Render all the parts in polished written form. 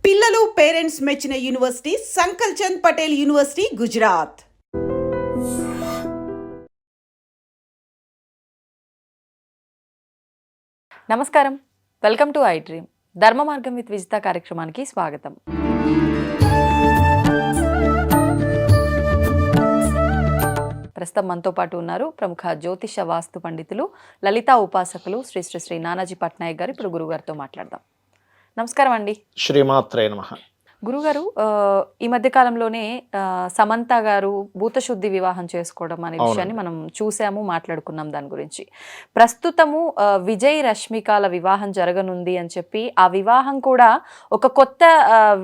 పిల్లలు పేరెంట్స్ మెచ్చిన university సంకల్ Chand Patel university Gujarat. నమస్కారం, వెల్కమ్ టు ఐ డ్రీమ్. ధర్మ మార్గం విత్ విజిత కార్యక్రమానికి స్వాగతం. ప్రస్తుతం మనతో పాటు ఉన్నారు ప్రముఖ జ్యోతిష వాస్తు పండితులు, లలితా ఉపాసకులు శ్రీ శ్రీ శ్రీ నానాజీ పట్నాయక్ గారు. ఇప్పుడు గురుగారితో మాట్లాడదాం. నమస్కారం అండి. శ్రీమాత్రే నమః. గురుగారు, ఈ మధ్య కాలంలోనే సమంత గారు భూతశుద్ధి వివాహం చేసుకోవడం అనే విషయాన్ని మనం చూసాము, మాట్లాడుకున్నాం దాని గురించి. ప్రస్తుతము విజయ్ రష్మికల వివాహం జరగనుంది అని చెప్పి, ఆ వివాహం కూడా ఒక కొత్త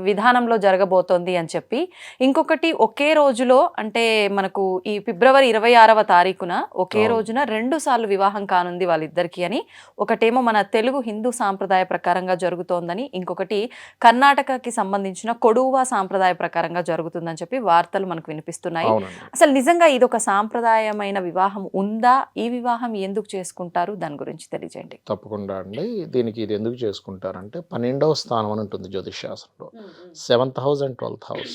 విధానంలో జరగబోతోంది అని చెప్పి, ఇంకొకటి ఒకే రోజులో అంటే మనకు ఈ ఫిబ్రవరి 26వ తారీఖున ఒకే రోజున 2 సార్లు వివాహం కానుంది వాళ్ళిద్దరికి అని, ఒకటేమో మన తెలుగు హిందూ సాంప్రదాయ ప్రకారంగా జరుగుతోందని, ఇంకొకటి కర్ణాటకకి సంబంధించిన కొడువా సాంప్రదాయ ప్రకారంగా జరుగుతుందని చెప్పి వార్తలు మనకు వినిపిస్తున్నాయి. అసలు నిజంగా ఇది ఒక సాంప్రదాయమైన వివాహం ఉందా? ఈ వివాహం ఎందుకు చేసుకుంటారు? దాని గురించి తెలియజేయండి. తప్పకుండా అండి. దీనికి ఇది ఎందుకు చేసుకుంటారంటే 12వ స్థానం అని ఉంటుంది జ్యోతిష్ శాస్త్రంలో. 7th house and 12th house.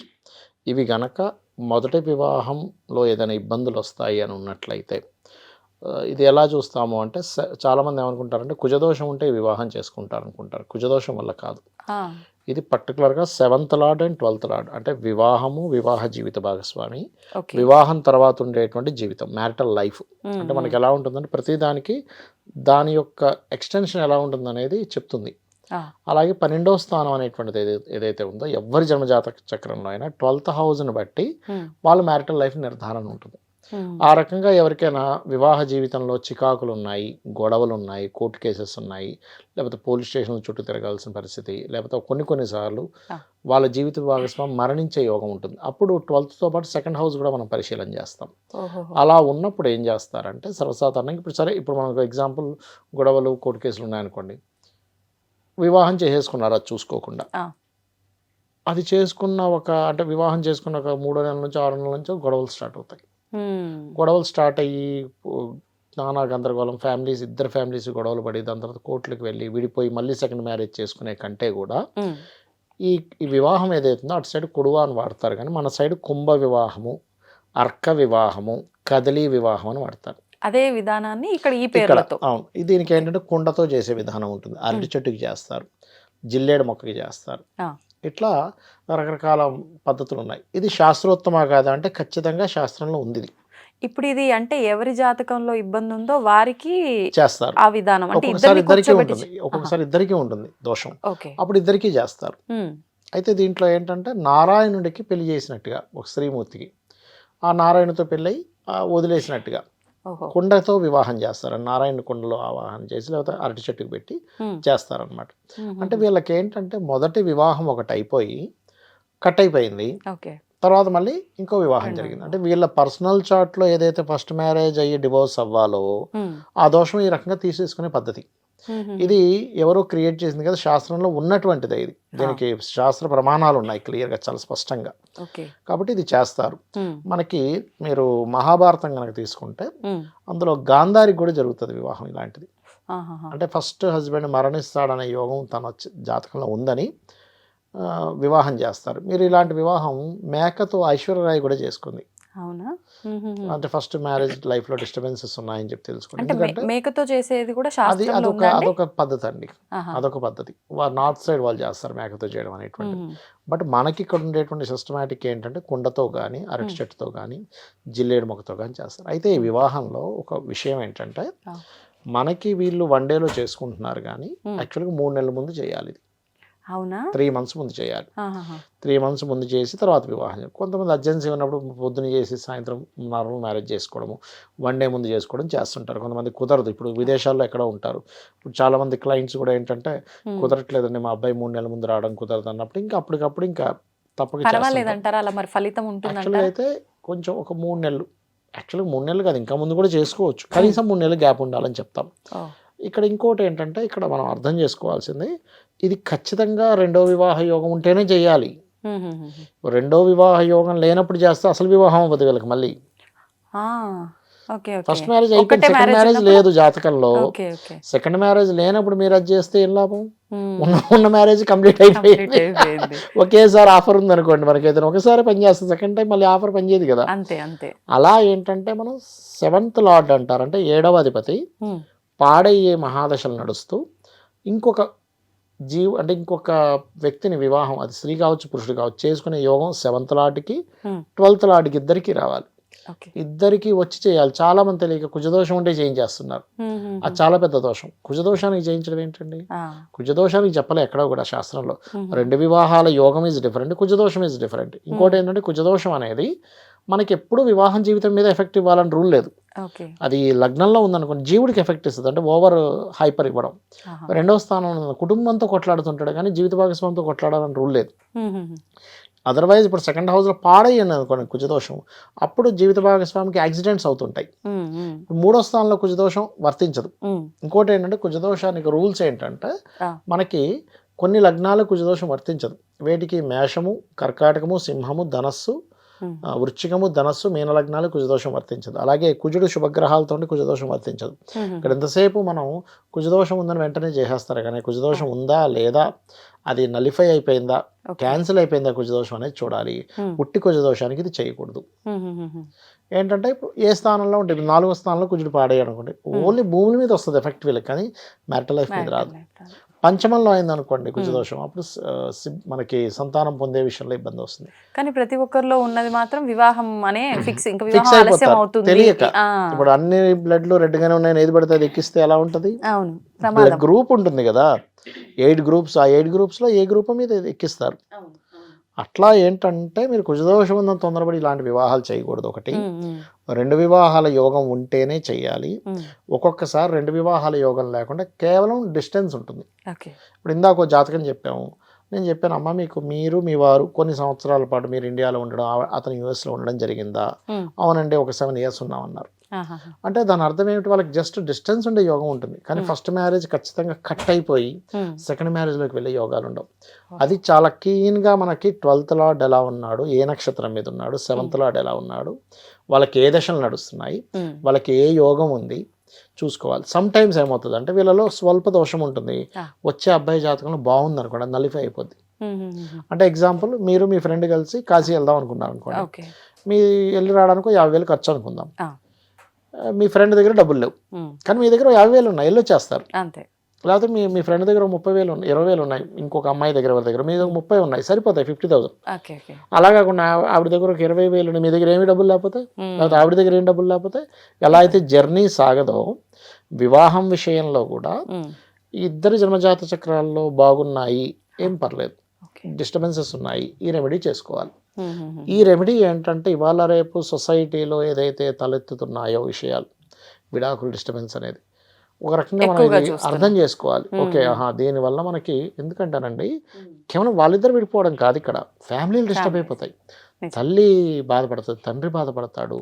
ఇవి గనక మొదటి వివాహంలో ఏదైనా ఇబ్బందులు వస్తాయి అని ఉన్నట్లయితే ఇది ఎలా చూస్తాము అంటే, చాలామంది ఏమనుకుంటారంటే కుజదోషం ఉంటే వివాహం చేసుకుంటారు అనుకుంటారు. కుజదోషం వల్ల కాదు. ఇది పర్టికులర్గా 7th lord and 12th lord అంటే వివాహము, వివాహ జీవిత భాగస్వామి, వివాహం తర్వాత ఉండేటువంటి జీవితం, మ్యారిటల్ లైఫ్. అంటే మనకి ఎలా ఉంటుందంటే ప్రతిదానికి దాని యొక్క ఎక్స్టెన్షన్ ఎలా ఉంటుంది అనేది చెప్తుంది. అలాగే 12వ స్థానం అనేటువంటిది ఏదైతే ఉందో ఎవరి జన్మజాతక చక్రంలో అయినా 12th హౌస్ని బట్టి వాళ్ళ మ్యారిటల్ లైఫ్ నిర్ధారణ ఉంటుంది. ఆ రకంగా ఎవరికైనా వివాహ జీవితంలో చికాకులు ఉన్నాయి, గొడవలు ఉన్నాయి, కోర్టు కేసెస్ ఉన్నాయి, లేకపోతే పోలీస్ స్టేషన్ల చుట్టూ తిరగాల్సిన పరిస్థితి, లేకపోతే కొన్నిసార్లు వాళ్ళ జీవిత భాగస్వామి మరణించే యోగం ఉంటుంది. అప్పుడు 12th పాటు 2nd హౌస్ కూడా మనం పరిశీలన చేస్తాం. అలా ఉన్నప్పుడు ఏం చేస్తారంటే సర్వసాధారణంగా ఇప్పుడు మనకు ఎగ్జాంపుల్ గొడవలు, కోర్టు కేసులు ఉన్నాయనుకోండి, వివాహం చేసేసుకున్నారు అది చూసుకోకుండా. అది చేసుకున్న అంటే వివాహం చేసుకున్న ఒక 3 నెలల నుంచి 6 నెలల నుంచి గొడవలు స్టార్ట్ అవుతాయి. గొడవలు స్టార్ట్ అయ్యి నానా గందరగోళం, ఇద్దరు ఫ్యామిలీస్ గొడవలు పడి దాని తర్వాత కోర్టులకు వెళ్ళి విడిపోయి మళ్ళీ 2nd మ్యారేజ్ చేసుకునే కంటే కూడా ఈ వివాహం ఏదైతుందో అటు సైడ్ కుడువా అని వాడతారు, కానీ మన సైడ్ కుంభ వివాహము, అర్క వివాహము, కదలీ వివాహం అని వాడతారు. అదే విధానాన్ని ఇక్కడ ఈ పేర్లతో. అవును. దీనికి ఏంటంటే కుండతో చేసే విధానం ఉంటుంది. అరటి చెట్టుకి చేస్తారు, జిల్లేడు మొక్కకి చేస్తారు. ఇట్లా రకరకాల పద్ధతులు ఉన్నాయి. ఇది శాస్త్రోత్తమ కాదా అంటే ఖచ్చితంగా శాస్త్రంలో ఉంది. ఇప్పుడు ఇది అంటే ఎవరి జాతకంలో ఇబ్బంది ఉందో వారికి చేస్తారు ఆ విధానం. అంటే ఒక్కొక్కసారి ఇద్దరికీ ఉంటుంది, ఒక్కొక్కసారి ఇద్దరికీ ఉంటుంది దోషం, అప్పుడు ఇద్దరికీ చేస్తారు. అయితే దీంట్లో ఏంటంటే నారాయణుడికి పెళ్లి చేసినట్టుగా ఒక శ్రీమూర్తికి, ఆ నారాయణుడితో పెళ్ళి వదిలేసినట్టుగా కుండతో వివాహం చేస్తారు. నారాయణ కుండలో ఆవాహన చేసి లేకపోతే అరటి చెట్టుకు పెట్టి చేస్తారనమాట. అంటే వీళ్ళకి ఏంటంటే మొదటి వివాహం ఒకటి అయిపోయి కట్ అయిపోయింది, తర్వాత మళ్ళీ ఇంకో వివాహం జరిగింది. అంటే వీళ్ళ పర్సనల్ చార్ట్లో ఏదైతే ఫస్ట్ మ్యారేజ్ అయ్యి డివోర్స్ అవ్వాలో ఆ దోషం ఈ రకంగా తీసేసుకునే పద్ధతి. ఇది ఎవరో క్రియేట్ చేసింది కదా, శాస్త్రంలో ఉన్నటువంటిదే ఇది. దీనికి శాస్త్ర ప్రమాణాలు ఉన్నాయి క్లియర్గా, చాలా స్పష్టంగా. కాబట్టి ఇది చేస్తారు. మనకి మీరు మహాభారతం కనుక తీసుకుంటే అందులో గాంధారికి కూడా జరుగుతుంది వివాహం ఇలాంటిది. అంటే ఫస్ట్ హస్బెండ్ మరణిస్తాడనే యోగం తన జాతకంలో ఉందని వివాహం చేస్తారు. మీరు ఇలాంటి వివాహం మేకతో ఐశ్వర్యరాయ్ కూడా చేసుకుంది. అవునా? అంటే ఫస్ట్ మ్యారేజ్ లైఫ్ లో డిస్టర్బెన్సెస్ ఉన్నాయని చెప్పి తెలుసుకోండి. ఎందుకంటే మేకతో చేసేది కూడా అదొక పద్ధతి అండి, అదొక పద్ధతి. నార్త్ సైడ్ వాళ్ళు చేస్తారు మేకతో చేయడం అనేటువంటి. బట్ మనకి ఇక్కడ ఉండేటువంటి సిస్టమేటిక్ ఏంటంటే కుండతో కానీ, అరటి చెట్టుతో కానీ, జిల్లేడు మొక్కతో కానీ చేస్తారు. అయితే ఈ వివాహంలో ఒక విషయం ఏంటంటే మనకి వీళ్ళు 1 డేలో చేసుకుంటున్నారు, కానీ యాక్చువల్గా 3 నెలల ముందు చేయాలి. అవునా? 3 months ముందు చేయాలి. 3 months ముందు చేసి తర్వాత వివాహం. కొంతమంది అర్జెన్సీ ఉన్నప్పుడు పొద్దున చేసి సాయంత్రం నార్మల్ మ్యారేజ్ చేసుకోవడము, 1 day ముందు చేసుకోవడం చేస్తుంటారు. కొంతమంది కుదరదు, ఇప్పుడు విదేశాల్లో ఎక్కడో ఉంటారు. ఇప్పుడు చాలామంది క్లయింట్స్ కూడా ఏంటంటే కుదరట్లేదండి మా అబ్బాయి 3 నెలల ముందు రావడం కుదరదు అన్నప్పుడు ఇంకా అప్పటికప్పుడు ఇంకా తప్పక పర్వాలేదంటారా? అలా మరి ఫలితం ఉంటుంది. యాక్చువల్గా అయితే కొంచెం ఒక 3 నెలలు, యాక్చువల్గా 3 నెలలు కాదు ఇంకా ముందు కూడా చేసుకోవచ్చు, కనీసం 3 నెలలు గ్యాప్ ఉండాలని చెప్తాం. ఇక్కడ ఇంకోటి ఏంటంటే ఇక్కడ మనం అర్థం చేసుకోవాల్సింది, ఇది ఖచ్చితంగా 2వ వివాహ యోగం ఉంటేనే చేయాలి. 2వ వివాహ యోగం లేనప్పుడు చేస్తే అసలు వివాహం అవ్వదు వీళ్ళకి. మళ్ళీ ఓకే ఓకే ఫస్ట్ మ్యారేజ్ అయిపోయింది, ఒకటే సెకండ్ మ్యారేజ్ మ్యారేజ్ లేదు జాతకంలో. ఓకే ఓకే సెకండ్ మ్యారేజ్ లేనప్పుడు మీరు అది చేస్తే ఏం లాభం? ఉన్న మ్యారేజ్ కంప్లీట్ అయిపోయింది. అయిపోయింది. ఒకేసారి ఆఫర్ ఉంది అనుకోండి, మనకి ఏదైనా ఒకసారి పనిచేస్తుంది, సెకండ్ టైం మళ్ళీ ఆఫర్ పనిచేయదు కదా. అంతే అంతే. అలా ఏంటంటే మనం 7th లార్డ్ అంటారు, అంటే 7వ అధిపతి పాడయ్యే మహాదశలు నడుస్తూ ఇంకొక అంటే ఇంకొక వ్యక్తిని వివాహం, అది స్త్రీ కావచ్చు పురుషుడు కావచ్చు, చేసుకునే యోగం 7th లార్డ్కి 12th లార్డ్కి ఇద్దరికి రావాలి. ఇద్దరికి వచ్చి చేయాలి. చాలా మంది తెలియక కుజదోషం ఉంటే చేయించేస్తున్నారు, అది చాలా పెద్ద దోషం. కుజదోషానికి చేయించడం ఏంటండి? కుజదోషానికి చెప్పలే ఎక్కడో కూడా శాస్త్రంలో. 2 వివాహాల యోగం ఈజ్ డిఫరెంట్, కుజదోషం ఈజ్ డిఫరెంట్. ఇంకోటి ఏంటంటే కుజదోషం అనేది మనకి ఎప్పుడు వివాహం జీవితం మీద ఎఫెక్ట్ ఇవ్వాలని రూల్ లేదు. అది లగ్నంలో ఉందనుకోండి జీవుడికి ఎఫెక్ట్ ఇస్తుంది, అంటే ఓవర్ హైపర్ ఇవ్వడం. 2వ స్థానంలో కుటుంబంతో కొట్లాడుతుంటాడు కానీ జీవిత భాగస్వామితో కొట్లాడాలని రూల్ లేదు. అదర్వైజ్ ఇప్పుడు 2nd హౌస్లో పాడయ్యింది అనుకోండి కుజదోషం, అప్పుడు జీవిత భాగస్వామికి యాక్సిడెంట్స్ అవుతుంటాయి. 3వ స్థానంలో కుజదోషం వర్తించదు. ఇంకోటి ఏంటంటే కుజదోషానికి రూల్స్ ఏంటంటే మనకి కొన్ని లగ్నాలు కుజదోషం వర్తించదు. వేటికి? మేషము, కర్కాటకము, సింహము, ధనస్సు, వృశ్చికము, ధనస్సు, మీన లగ్నాలు కుజదోషం వర్తించదు. అలాగే కుజుడు శుభగ్రహాలతో కుజదోషం వర్తించదు. ఇక్కడ ఎంతసేపు మనం కుజదోషం ఉందని వెంటనే చేసేస్తారు, కానీ కుజదోషం ఉందా లేదా, అది నలిఫై అయిపోయిందా, క్యాన్సిల్ అయిపోయిందా కుజదోషం అనేది చూడాలి. పుట్టి కుజదోషానికి ఇది చేయకూడదు. ఏంటంటే ఇప్పుడు ఏ స్థానంలో ఉంటుంది, 4వ స్థానంలో కుజుడు పాడేయడం అనుకోండి, ఓన్లీ భూముల మీద వస్తుంది ఎఫెక్ట్ వీళ్ళకి, కానీ మ్యారిటల్ లైఫ్ మీద రాదు. పంచమంలో అయింది అనుకోండి కుజదోషం, అప్పుడు మనకి సంతానం పొందే విషయంలో ఇబ్బంది వస్తుంది. కానీ ప్రతి ఒక్కరిలో ఉన్నది మాత్రం వివాహం అనే ఫిక్స్ అయిపోతారు తెలియక. ఇప్పుడు అన్ని బ్లడ్లు రెడ్ గానే ఉన్నాయని ఏది పడితే అది ఎక్కిస్తే ఎలా ఉంటది? గ్రూప్ ఉంటుంది కదా, 8 గ్రూప్స్, ఆ 8 గ్రూప్స్లో ఏ గ్రూప్ మీద ఎక్కిస్తారు. అట్లా ఏంటంటే మీరు కుజదోషం ఉందని తొందరపడి ఇలాంటి వివాహాలు చేయకూడదు. ఒకటి, 2 వివాహాల యోగం ఉంటేనే చెయ్యాలి. ఒక్కొక్కసారి 2 వివాహాల యోగం లేకుండా కేవలం డిస్టెన్స్ ఉంటుంది. ఇప్పుడు ఇందాక జాతకం చెప్పాము, నేను చెప్పాను అమ్మ మీకు మీరు మీ వారు కొన్ని సంవత్సరాల పాటు మీరు ఇండియాలో ఉండడం, అతను యుఎస్లో ఉండడం జరిగిందా? అవునండి, ఒక 7 years ఉన్నామన్నారు. అంటే దాని అర్థం ఏమిటి? వాళ్ళకి జస్ట్ డిస్టెన్స్ ఉండే యోగం ఉంటుంది, కానీ ఫస్ట్ మ్యారేజ్ ఖచ్చితంగా కట్ అయిపోయి సెకండ్ మ్యారేజ్లోకి వెళ్ళే యోగాలు ఉండవు. అది చాలా క్లీన్గా మనకి 12th లార్డ్ ఎలా ఉన్నాడు, ఏ నక్షత్రం మీద ఉన్నాడు, 7th లార్డ్ ఎలా ఉన్నాడు, వాళ్ళకి ఏ దశలు నడుస్తున్నాయి, వాళ్ళకి ఏ యోగం ఉంది చూసుకోవాలి. సమ్ టైమ్స్ ఏమవుతుంది అంటే వీళ్ళలో స్వల్ప దోషం ఉంటుంది, వచ్చే అబ్బాయి జాతకంలో బాగుంది అనుకోండి, నలిఫై అయిపోద్ది. అంటే ఎగ్జాంపుల్, మీరు మీ ఫ్రెండ్ కలిసి కాశీ వెళ్దాం అనుకున్నారు అనుకోండి, మీ వెళ్ళి రావడానికి 50,000 ఖర్చు అనుకుందాం. మీ ఫ్రెండ్ దగ్గర డబ్బులు లేవు, కానీ మీ దగ్గర 50,000 ఉన్నాయి, వెళ్ళొచ్చేస్తారు. లేకపోతే మీ ఫ్రెండ్ దగ్గర 30,000 ఉన్నాయి, 20,000 ఉన్నాయి, ఇంకొక అమ్మాయి దగ్గర వాళ్ళ దగ్గర మీ దగ్గర 30 ఉన్నాయి, సరిపోతాయి 50,000. అలా కాకుండా ఆవిడ దగ్గర ఒక 20,000 ఉన్నాయి, మీ దగ్గర ఏమి డబ్బులు లేకపోతే, లేకపోతే ఆవిడ దగ్గర ఏం డబ్బులు లేకపోతే, ఎలా అయితే జర్నీ సాగదో వివాహం విషయంలో కూడా ఈ ఇద్దరు జన్మజాత చక్రాల్లో బాగున్నాయి, ఏం పర్లేదు, డిస్టర్బెన్సెస్ ఉన్నాయి, ఈ రెమెడీ చేసుకోవాలి. ఈ రెమెడీ ఏంటంటే ఇవాళ రేపు సొసైటీలో ఏదైతే తలెత్తుతున్నాయో విషయాలు, విడాకులు డిస్టర్బెన్స్ అనేది ఒక రకంగా మనం అర్థం చేసుకోవాలి. ఓకే, దీనివల్ల మనకి ఎందుకంటానండి, కేవలం వాళ్ళిద్దరు విడిపోవడం కాదు, ఇక్కడ ఫ్యామిలీలు డిస్టర్బ్ అయిపోతాయి. తల్లి బాధపడుతుంది, తండ్రి బాధపడతాడు,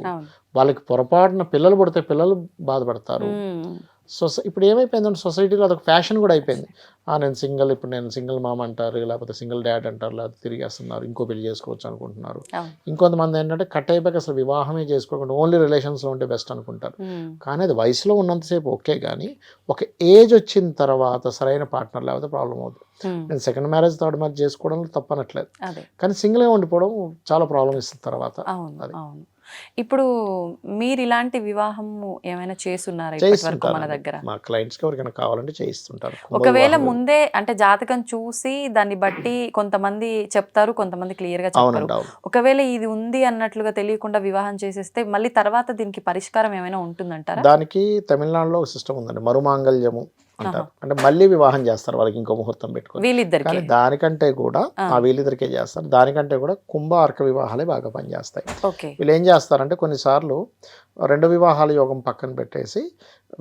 వాళ్ళకి పొరపాటున పిల్లలు పుడితే పిల్లలు బాధపడతారు. ఇప్పుడు ఏమైపోయిందంటే సొసైటీలో అదొక ఫ్యాషన్ కూడా అయిపోయింది. నేను సింగిల్, ఇప్పుడు నేను సింగిల్ మామ అంటారు, లేకపోతే సింగిల్ డాడ్ అంటారు, లేకపోతే తిరిగేస్తున్నారు, ఇంకో పెళ్లి చేసుకోవచ్చు అనుకుంటున్నారు. ఇంకొంతమంది ఏంటంటే కట్ అయిపోయాక అసలు వివాహమే చేసుకోకుండా ఓన్లీ రిలేషన్స్లో ఉంటే బెస్ట్ అనుకుంటారు. కానీ అది వయసులో ఉన్నంతసేపు ఓకే, కానీ ఒక ఏజ్ వచ్చిన తర్వాత సరైన పార్ట్నర్ లేకపోతే ప్రాబ్లం అవుతుంది. నేను సెకండ్ మ్యారేజ్, థర్డ్ మ్యారేజ్ చేసుకోవడంలో తప్పనట్లేదు, కానీ సింగిల్గా ఉండిపోవడం చాలా ప్రాబ్లం ఇస్తుంది తర్వాత. ఇప్పుడు మీరు ఇలాంటి వివాహం ఏమైనా చేస్తున్నారా మన దగ్గర? మా క్లయింట్స్కి ఎవరికైనా కావాలంటే చేయిస్తుంటారు. ఒకవేళ ముందే అంటే జాతకం చూసి దాన్ని బట్టి కొంతమంది చెప్తారు, కొంతమంది క్లియర్ గా చెప్తారు. ఒకవేళ ఇది ఉంది అన్నట్లుగా తెలియకుండా వివాహం చేసేస్తే మళ్ళీ తర్వాత దీనికి పరిష్కారం ఏమైనా ఉంటుందంటారా? దానికి తమిళనాడులో ఒక సిస్టమ్ ఉందండి, మరుమాంగళ్యము అంటారు. అంటే మళ్ళీ వివాహం చేస్తారు వాళ్ళకి ఇంకో ముహూర్తం పెట్టుకొని, కానీ దానికంటే కూడా వీళ్ళిద్దరికే చేస్తారు. దానికంటే కూడా కుంభ అర్క వివాహాలే బాగా పనిచేస్తాయి. వీళ్ళు ఏం చేస్తారంటే కొన్నిసార్లు 2 వివాహాల యోగం పక్కన పెట్టేసి,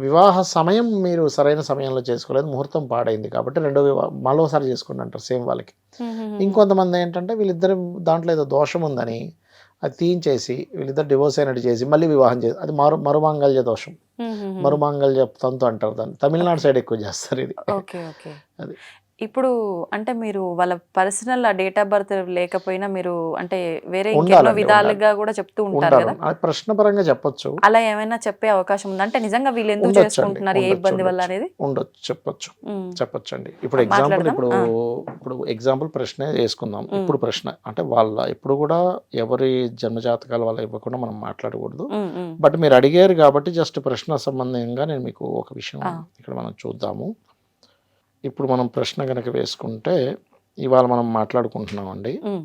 వివాహ సమయం మీరు సరైన సమయంలో చేసుకోలేదు, ముహూర్తం పాడైంది కాబట్టి 2 వివాహం మరోసారి చేసుకోండి అంటారు సేమ్ వాళ్ళకి. ఇంకొంతమంది ఏంటంటే వీళ్ళిద్దరు దాంట్లో ఏదో దోషం ఉందని అది తీయించేసి వీళ్ళిద్దరు డివోర్స్ అయినట్టు చేసి మళ్ళీ వివాహం చేసి, అది మరుమాంగళ్య దోషం, మరుమాంగళ్య తంతు అంటారు దాన్ని. తమిళనాడు సైడ్ ఎక్కువ చేస్తారు ఇది. అది ఇప్పుడు అంటే మీరు వాళ్ళ పర్సనల్ డేట్ ఆఫ్ బర్త్ లేకపోయినా మీరు అంటే వేరే ఇంకెన్నో ఉండాలండి, విధాలుగా కూడా చెప్తూ ఉంటారు ఉండాలి. కదా, అది ప్రశ్నపరంగా చెప్పొచ్చు. అలా ఏమైనా చెప్పే అవకాశం ఉందా? అంటే నిజంగా వీళ్ళు ఎందుకు ఉండొచ్చండి, చేసుకుంటున్నారు, ఏ ఇబ్బంది వల్ల అనేది ఉండొచ్చు, చెప్పొచ్చు, ఉమ్. చెప్పొచ్చండి. ఇప్పుడు ఎగ్జాంపుల్ మాట్లాడదాం. ఇప్పుడు ఎగ్జాంపుల్ ప్రశ్న వేసుకుందాం. ఇప్పుడు ప్రశ్న అంటే వాళ్ళ ఎప్పుడు కూడా ఎవరి జన్మజాతకాల వల్ల ఇవ్వకుండా మనం మాట్లాడకూడదు. ఉమ్, ఉమ్. బట్ మీరు అడిగారు కాబట్టి జస్ట్ ప్రశ్న సంబంధంగా నేను మీకు ఒక విషయం ఇక్కడ మనం చూద్దాము. ఇప్పుడు మనం ప్రశ్న కనుక వేసుకుంటే ఇవాళ మనం మాట్లాడుకుంటున్నామండి. ఉమ్.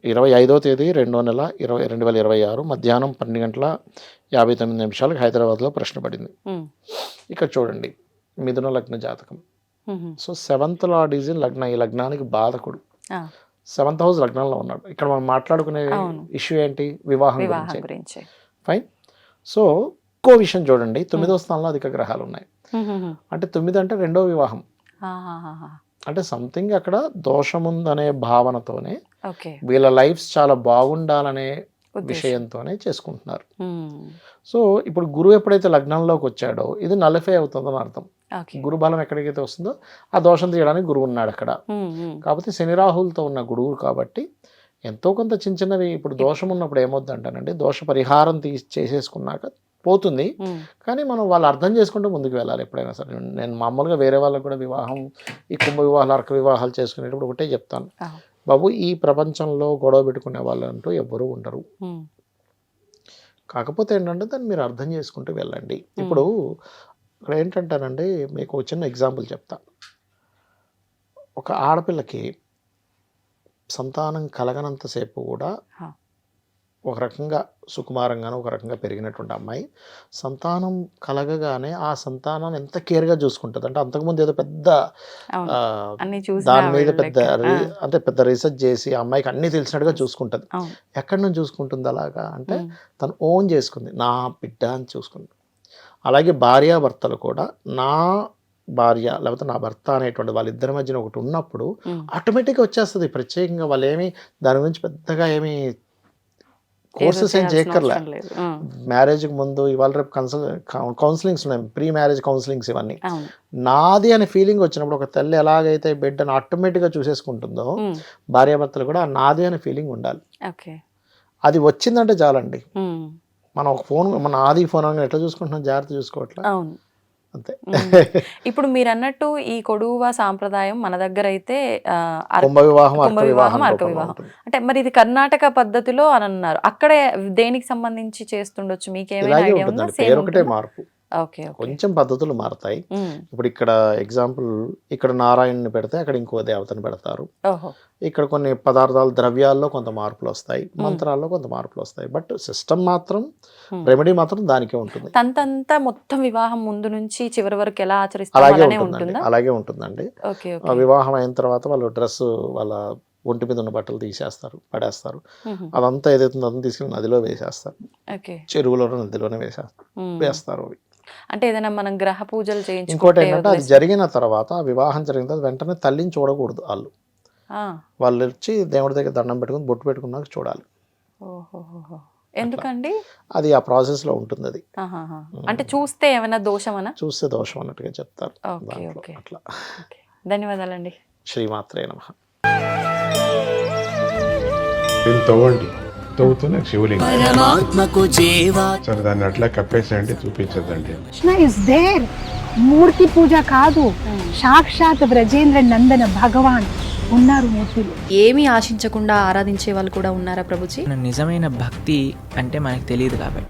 25వ తేదీ 2వ నెల 2026 మధ్యాహ్నం 12:59 హైదరాబాద్లో ప్రశ్న పడింది. ఉమ్. ఇక్కడ చూడండి, మిథున లగ్న జాతకం. Um. So 7th lord is in lagna, ఈ లగ్నానికి బాధకుడు. ఆ, 7th హౌస్ లగ్నంలో ఉన్నాడు. ఇక్కడ మనం మాట్లాడుకునే అవును. ఇష్యూ ఏంటి? వివాహం వివాహం గురించి. గురించి. ఫైన్. సో ఇంకో విషయం చూడండి, 9వ స్థానంలో అధిక గ్రహాలు ఉన్నాయి. ఉమ్, ఉమ్, ఉమ్. అంటే 9 అంటే రెండో వివాహం. ఆహాహాహా. అంటే సంథింగ్ అక్కడ దోషముందనే భావనతోనే ఓకే. వీళ్ళ లైఫ్స్ చాలా బాగుండాలనే ఉద్దేశం. విషయంతోనే చేసుకుంటున్నారు. ఉమ్. సో ఇప్పుడు గురువు ఎప్పుడైతే లగ్నంలోకి వచ్చాడో ఇది నలిఫై అవుతుందని అర్థం. ఓకే. గురు బలం ఎక్కడికైతే వస్తుందో ఆ దోషం తీయడానికి గురువు ఉన్నాడు అక్కడ. ఉమ్, ఉమ్. కాకపోతే శని రాహులతో ఉన్న గురువు కాబట్టి ఎంతో కొంత చిన్న చిన్నవి ఇప్పుడు దోషం ఉన్నప్పుడు ఏమొద్దు అంటానండి, దోష పరిహారం చేసేసుకున్నాక పోతుంది. ఉమ్. కానీ మనం వాళ్ళు అర్థం చేసుకుంటూ ముందుకు వెళ్ళాలి ఎప్పుడైనా సరే. నేను మామూలుగా వేరే వాళ్ళకి కూడా వివాహం, ఈ కుంభ వివాహాలు, అర్క వివాహాలు చేసుకునేటప్పుడు ఒకటే చెప్తాను, ఆ. బాబు ఈ ప్రపంచంలో గొడవ పెట్టుకునే వాళ్ళు అంటూ ఎవ్వరూ ఉండరు. ఉమ్. కాకపోతే ఏంటంటే దాన్ని మీరు అర్థం చేసుకుంటూ వెళ్ళండి. ఇప్పుడు ఇక్కడ ఏంటంటానండి, మీకు ఒక చిన్న ఎగ్జాంపుల్ చెప్తా. ఒక ఆడపిల్లకి సంతానం కలగనంతసేపు కూడా హా. ఒక రకంగా సుకుమారంగానే ఒక రకంగా పెరిగినటువంటి అమ్మాయి సంతానం కలగగానే ఆ సంతానాన్ని ఎంత కేర్గా చూసుకుంటుంది అంటే, అంతకుముందు ఏదో పెద్ద అవును. ఆ, అన్ని చూసి దాని మీద రావాలి పెద్ద లెక్క. అంటే పెద్ద రీసెర్చ్ చేసి ఆ అమ్మాయికి అన్ని తెలిసినట్టుగా చూసుకుంటుంది. అవును. ఎక్కడి నుంచి చూసుకుంటుంది అలాగా అంటే ఉమ్. తను ఓన్ చేసుకుంది, నా బిడ్డ అని చూసుకుంది. అలాగే భార్యాభర్తలు కూడా నా భార్య లేకపోతే నా భర్త అనేటువంటి వాళ్ళిద్దరి మధ్యన ఒకటి ఉన్నప్పుడు ఉమ్. ఆటోమేటిక్గా వచ్చేస్తుంది. ప్రత్యేకంగా వాళ్ళు ఏమి దాని గురించి పెద్దగా ఏమి కోర్సెస్ ఏం చేయాల్సిన చేయక్కర్లే. అవసరం లేదు. ఉమ్. మ్యారేజ్కి ముందు ఇవాళ రేపు కౌన్సిలింగ్స్ ఉన్నాయి, ప్రీ మ్యారేజ్ కౌన్సిలింగ్స్ ఇవన్నీ. అవును. నాది అనే ఫీలింగ్ వచ్చినప్పుడు ఒక తల్లి ఎలాగైతే బిడ్డను ఆటోమేటిక్గా చూసేసుకుంటుందో ఉమ్. భార్యాభర్తలు కూడా ఆ నాది అనే ఫీలింగ్ ఉండాలి. ఓకే. అది వచ్చిందంటే చాలండి. ఉమ్. మనం ఒక ఫోన్, మన ఆది ఫోన్ అని ఎట్లా చూసుకుంటున్నాం, జాగ్రత్త చూసుకోవట్లే, అవును. అంతే. ఇప్పుడు మీరు అన్నట్టు ఈ కొడువ సాంప్రదాయం మన దగ్గర అయితే కుంభ వివాహం, కుంభ అర్క వివాహం, వివాహం అర్క రూపంలో వివాహం. ఉంటుంది. అంటే మరి ఇది కర్ణాటక పద్ధతిలో అని అన్నారు, అక్కడ దేనికి సంబంధించి చేస్తుండొచ్చు, మీకు ఏమైనా ఇలాగే ఐడియా ఉందా? ఉంటుందండి, సేమ్ పేరు ఒకటే ఉంటుందా? మార్పు, ఓకే. ఓకే. కొంచెం పద్ధతులు మారుతాయి. ఉమ్. ఇప్పుడు ఇక్కడ ఎగ్జాంపుల్, ఇక్కడ నారాయణని పెడితే అక్కడ ఇంకో దేవతని పెడతారు. ఓహో. ఇక్కడ కొన్ని పదార్థాలు, ద్రవ్యాల్లో కొంత మార్పులు వస్తాయి, మంత్రాల్లో కొంత మార్పులు వస్తాయి. బట్ సిస్టమ్ మాత్రం, రెమెడీ మాత్రం దానికే ఉంటుంది. తంతంతా మొత్తం వివాహం ముందు నుంచి చివరి వరకు ఎలా ఆచరిస్తారో అలాగే అలానే ఉంటుందండి, ఉంటుందా? అలాగే ఉంటుందండి. ఓకే. ఆ ఓకే. వివాహం అయిన తర్వాత వాళ్ళు డ్రెస్, వాళ్ళ ఒంటి మీద ఉన్న బట్టలు తీసేస్తారు, పడేస్తారు. ఉహు. అదంతా ఏదైతే అదంతా తీసుకెళ్ళి నదిలో వేసేస్తారు, ఓకే. చెరువులోనో నదిలోనే ఉమ్. వేస్తారు అవి. అంటే ఏదైనా మనం గ్రహ పూజలు ఇంకోటి చేయించుకుంటే ఏంటంటే అది జరిగిన తర్వాత, ఆ వివాహం జరిగిన తర్వాత వెంటనే తల్లిని చూడకూడదు. వాళ్ళు వచ్చి దేవుడి దగ్గర దండం పెట్టుకుని బొట్టు పెట్టుకున్నాక చూడాలి. ఓహో. ఎందుకండి? అది ఆ ప్రాసెస్లో ఉంటుంది. అది ఆహాహా. అంటే చూస్తే ఏమైనా దోషమనా? చూస్తే దోషం అన్నట్టుగా చెప్తారు ఓకే. దాంట్లో. ఓకే. అట్లా. ఓకే. ధన్యవాదాలండి. శ్రీమాత్రే నమః. దీన్ని తవ్వండి, తవ్వుతూనే శివలింగం. పరమాత్మకు జీవా సరే దాన్ని అట్లా కప్పేసేయండి, చూపించదండి. Krishna is there. మూర్తి పూజ కాదు, సాక్షాత్ బ్రజేంద్ర నందన భగవాన్ ఉన్నారు మూర్తిలో. ఏమీ ఆశించకుండా ఆరాధించే వాళ్ళు కూడా ఉన్నారా ప్రభుజీ? నిజమైన భక్తి అంటే మనకు తెలియదు కాబట్టి